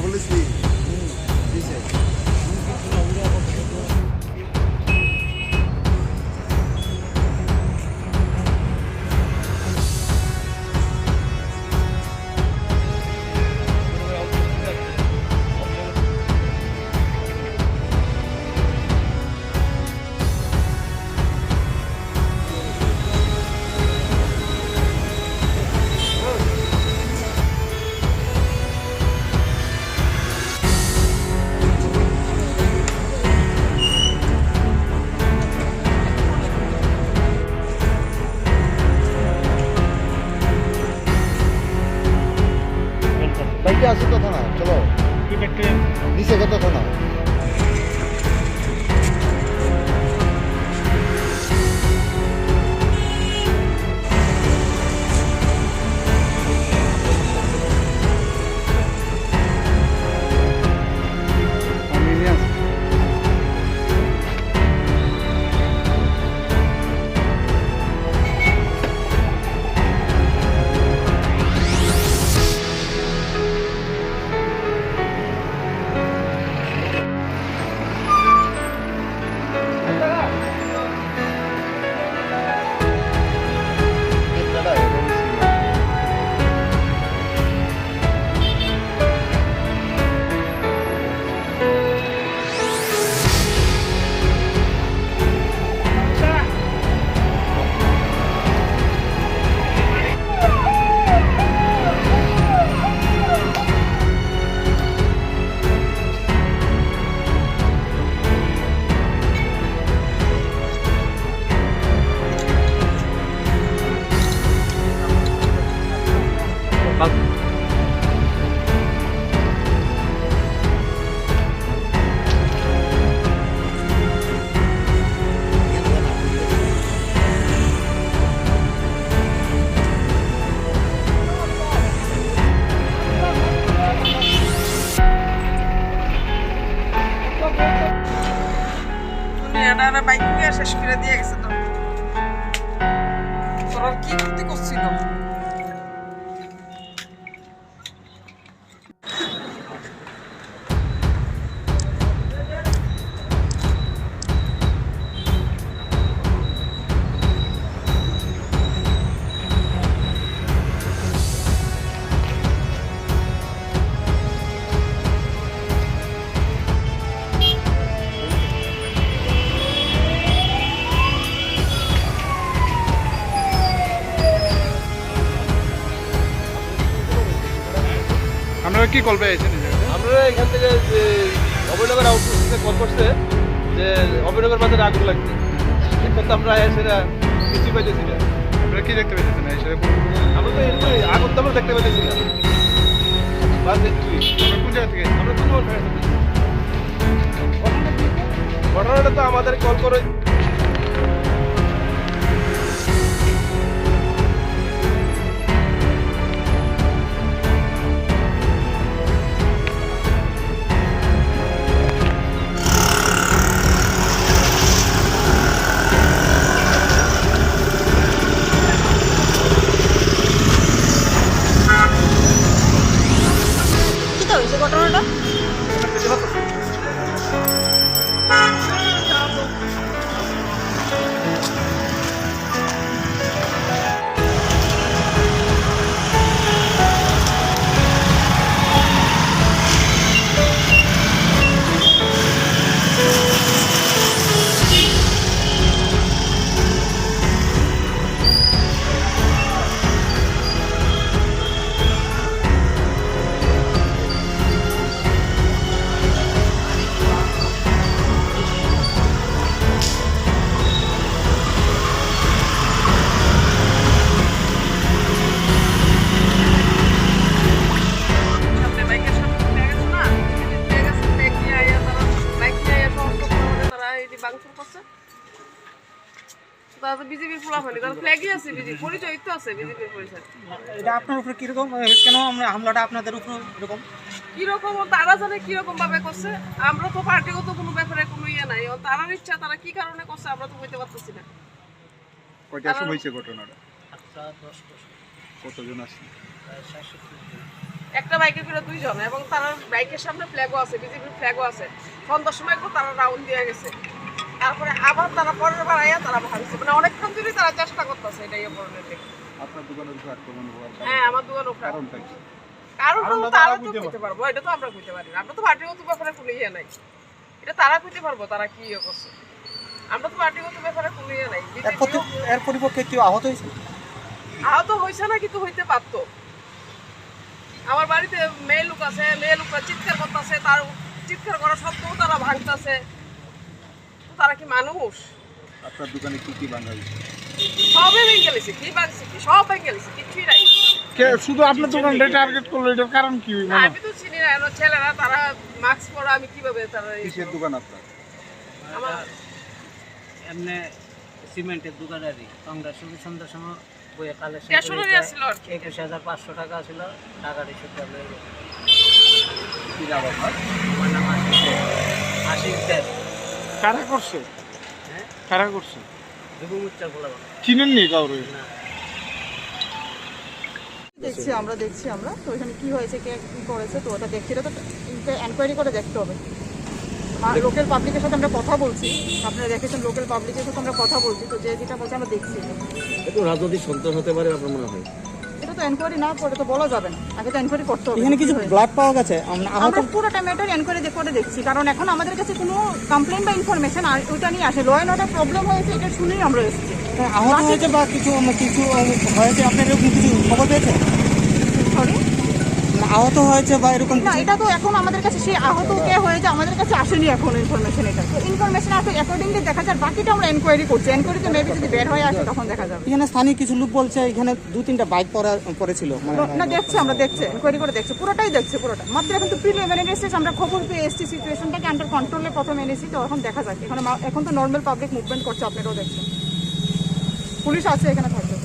বলেছি দিছে বাইকে আসি কথা না চলো নিচে কথা না বাইক নিয়ে শেষ করে দিয়ে গেছে তো তোরা কি করতে করছিল আপনারা কি কল পেয়েছেন? আমরা এখান থেকে যে অভয়নগর আউটপোস্ট থেকে কল করছে যে অভয়নগর বাজারে আগুন লাগছে। এখন তো আমরা সেটা কিছু পাইতেছি না। আপনারা কি দেখতে পেয়েছেন? আমরা তো এমনি আগুন তো আমরা দেখতে পাইতেছি না। বাস দেখছি কোন জায়গা থেকে? আমরা কোন ঘটনাটা তো আমাদের কল করে ঘটনাটা বিজেপির ফুলাফানি তার ফ্ল্যাগই আছে বিজেপি পরিচয় তো আছে বিজেপির পরিচয়। এটা আপনার উপরে কিরকম কেন হামলাটা আপনাদের উপর এরকম কিরকম তারা জানে কিরকম ভাবে করছে আমরা তো পার্টিগত কোনো ব্যাপারে কোনো ইয়ে নাই তারার ইচ্ছা তারা কি কারণে করছে আমরা তো বলতে পারতেছি না। কয়টার সময় হয়েছে ঘটনাটা? কতজন আছে? একটা বাইকে করে দুইজন, এবং তারা বাইকের সামনে ফ্ল্যাগও আছে, বিজেপির ফ্ল্যাগও আছে। সন্ধ্যার সময় একটু তারা রাউন্ড দিয়ে গেছে, তারপরে আবার তারা পরের বার আইয়া তারা ভাঙছে, মানে অনেকক্ষণ ধরে তারা চেষ্টা করতেছে এটা ইয়ে করণের দিকে। আপনার দোকানের উপর আক্রমণ হওয়ার হ্যাঁ, আমার দোকান উপরে কারণটা কি? কারণ তো তারা তো কইতে পারবো, এটা তো আমরা কইতে পারি না। আমরা তো পার্টিগত ব্যাপারে কোনো ইয়ে নাই, এটা তারা কইতে পারবো তারা কি ইয়ে করছে। আমরা তো পার্টিগত ব্যাপারে কোনো ইয়ে নাই। এর পরিপক্ষে কেউ আহত হয়েছে? আহত হয়েছে না, কিন্তু হইতে পারতো। আমার বাড়িতে মেয়ে লোক আছে, মেয়ে লোকরা চিৎকার করতেছে, তার চিৎকার করা সত্ত্বেও তারা ভাঙতেছে। তারা কি মানুষ? আপনার দোকানে কি কি ভাঙা হয়েছে? সবই ভেঙে গেছে, কি ভাঙছে কি সব ভেঙে গেছে, কিছুই নাই। শুধু আপনার দোকানটা টার্গেট করলো, এটার কারণ কি? আমি তো চিনি না, এরা ছেলেরা তারা মাস্ক পরা, আমি কিভাবে তারা কিসের দোকান আপনার? আমার এমনি সিমেন্টের দোকানেরই আমরা শুধু সন্ধ্যার সময় বইয়ে কালেকশন স্টেশনারি আসছিল আর কি। 21,500 টাকা ছিল, টাকার হিসেব করলে কি নাম আপনার? আমার নাম আশিস দেব। কারা করছে? হ্যাঁ, কারা করছে? যুবমুচ্চার বলা চিনেন নি কাউরে? না। আমরা দেখছি তো এখানে কি হয়েছে, কে কি করেছে, তো ওটা দেখছি, এটা তো এনকোয়ারি করে দেখতে হবে। আর লোকাল পাবলিকের সাথে আমরা কথা বলছি, আপনারা দেখেছেন লোকাল পাবলিকের সাথে আমরা কথা বলছি, তো যে যেটা বলছে আমরা দেখছি। একটু রাজনৈতিক সন্ত্রাস হতে পারে আপনার মনে হয়? এটা তো এনকোয়ারি না করে তো বলা যাবে না, আগে তো এনকোয়ারি করতে হবে। এখানে কিছু ব্লাড পাওয়া গেছে? আমরা পুরোটা ম্যাটার এনকোয়ারি করে দেখছি, কারণ এখন আমাদের কাছে কোনো কমপ্লেন বা ইনফরমেশন আর ওইটা নিয়ে আসে। ল অ্যান্ড অর্ডার প্রবলেম হয়েছে, এটা শুনেই আমরা এসেছি। আহত হয়েছে বা কিছু কিছু হয়েছে, আপনার এরকম কিছু খবর পেয়েছেন? সরি, আহত হয়েছে বা এরকম না, এটা তো এখন আমাদের কাছে সেই আহত কে হয়েছে আমাদের কাছে আসেনি এখন ইনফরমেশন। এটা তো ইনফরমেশন আসলে অ্যাকর্ডিংলি দেখা যায়, বাকিটা আমরা এনকোয়ারি করছি। এনকোয়ারিতে মেবি যদি বের হয়ে আসে তখন দেখা যাবে। এখানে স্থানীয় কিছু লোক বলছে এখানে 2-3টা বাইক পড়েছিল। না, দেখছি আমরা, দেখছি এনকোয়ারি করে দেখছি, পুরোটাই দেখছি, পুরোটা মাত্র এখন তো প্রিলিমিনারি স্টেজ। আমরা খবর পেয়ে এসেছি, সিচুয়েশনটাকে আন্ডার কন্ট্রোলে প্রথম এনেছি, তো এখন দেখা যাক। এখন তো নর্মাল পাবলিক মুভমেন্ট করছে, আপনারাও দেখছেন, পুলিশ আছে এখানে থাকবে।